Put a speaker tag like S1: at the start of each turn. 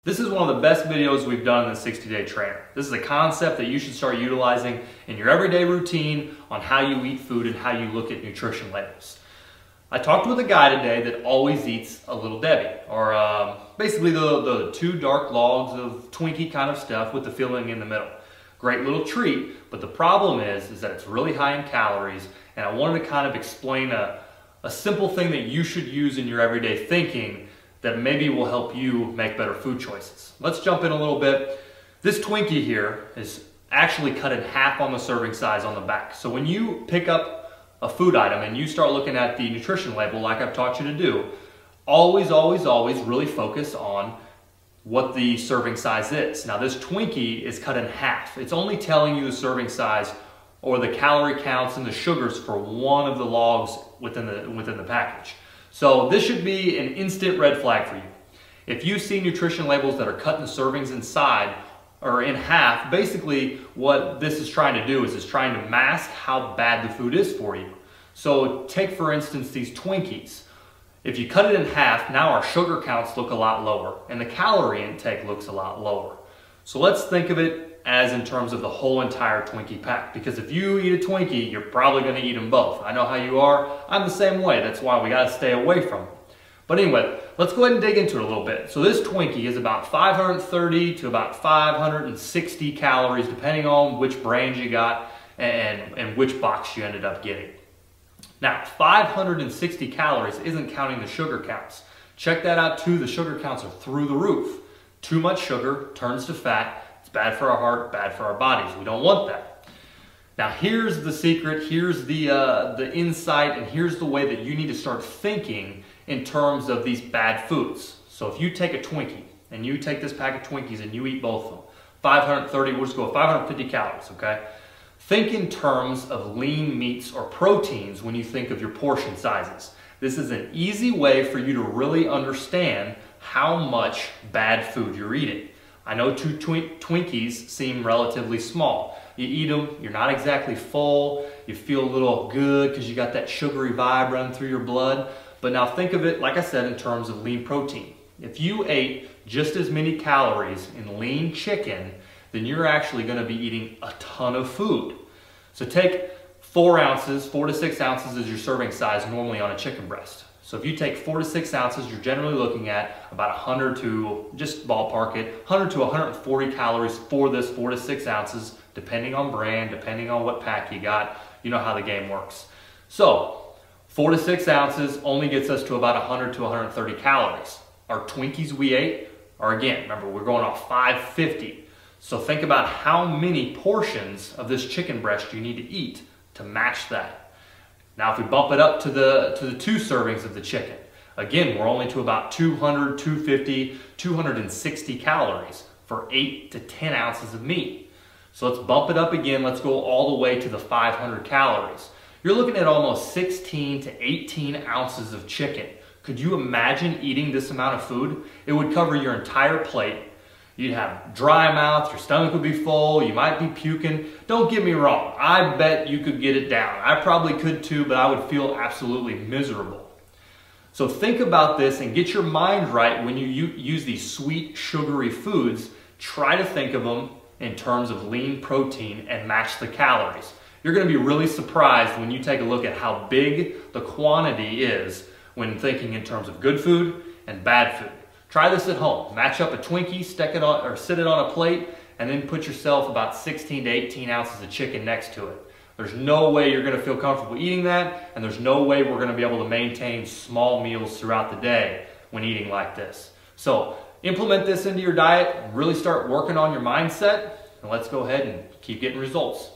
S1: This is one of the best videos we've done in the 60-Day Trainer. This is a concept that you should start utilizing in your everyday routine on how you eat food and how you look at nutrition labels. I talked with a guy today that always eats a Little Debbie, or basically the two dark logs of Twinkie kind of stuff with the filling in the middle. Great little treat, but the problem is that it's really high in calories, and I wanted to kind of explain a simple thing that you should use in your everyday thinking that maybe will help you make better food choices. Let's jump in a little bit. This Twinkie here is actually cut in half on the serving size on the back. So when you pick up a food item and you start looking at the nutrition label like I've taught you to do, always really focus on what the serving size is. Now this Twinkie is cut in half. It's only telling you the serving size or the calorie counts and the sugars for one of the logs within the package. So this should be an instant red flag for you. If you see nutrition labels that are cutting servings inside or in half, basically what this is trying to do is it's trying to mask how bad the food is for you. So take for instance these Twinkies. If you cut it in half, now our sugar counts look a lot lower and the calorie intake looks a lot lower. So let's think of it as in terms of the whole entire Twinkie pack, because if you eat a Twinkie, you're probably going to eat them both. I know how you are. I'm the same way. That's why we got to stay away from them. But anyway, let's go ahead and dig into it a little bit. So this Twinkie is about 530 to about 560 calories, depending on which brand you got and which box you ended up getting. Now, 560 calories isn't counting the sugar counts. Check that out too. The sugar counts are through the roof. Too much sugar turns to fat. It's bad for our heart, bad for our bodies. We don't want that. Now here's the secret, here's the insight, and here's the way that you need to start thinking in terms of these bad foods. So if you take a Twinkie, and you take this pack of Twinkies and you eat both of them, 530, we'll just go with 550 calories, okay? Think in terms of lean meats or proteins when you think of your portion sizes. This is an easy way for you to really understand how much bad food you're eating. I know two Twinkies seem relatively small. You eat them, you're not exactly full, you feel a little good because you got that sugary vibe running through your blood. But now think of it, like I said, in terms of lean protein. If you ate just as many calories in lean chicken, then you're actually going to be eating a ton of food. So take 4 to 6 ounces as your serving size normally on a chicken breast. So if you take 4 to 6 ounces, you're generally looking at about 100 to, just ballpark it, 100 to 140 calories for this 4 to 6 ounces, depending on brand, depending on what pack you got. You know how the game works. So 4 to 6 ounces only gets us to about 100 to 130 calories. Our Twinkies we ate are, again, remember, we're going off 550. So think about how many portions of this chicken breast you need to eat to match that. Now if we bump it up to the 2 servings of the chicken, again, we're only to about 200, 250, 260 calories for 8 to 10 ounces of meat. So let's bump it up again. Let's go all the way to the 500 calories. You're looking at almost 16 to 18 ounces of chicken. Could you imagine eating this amount of food? It would cover your entire plate. You'd have dry mouth, your stomach would be full, you might be puking. Don't get me wrong, I bet you could get it down. I probably could too, but I would feel absolutely miserable. So think about this and get your mind right when you use these sweet, sugary foods. Try to think of them in terms of lean protein and match the calories. You're going to be really surprised when you take a look at how big the quantity is when thinking in terms of good food and bad food. Try this at home. Match up a Twinkie, stick it on or sit it on a plate, and then put yourself about 16 to 18 ounces of chicken next to it. There's no way you're going to feel comfortable eating that, and there's no way we're going to be able to maintain small meals throughout the day when eating like this. So implement this into your diet, really start working on your mindset, and let's go ahead and keep getting results.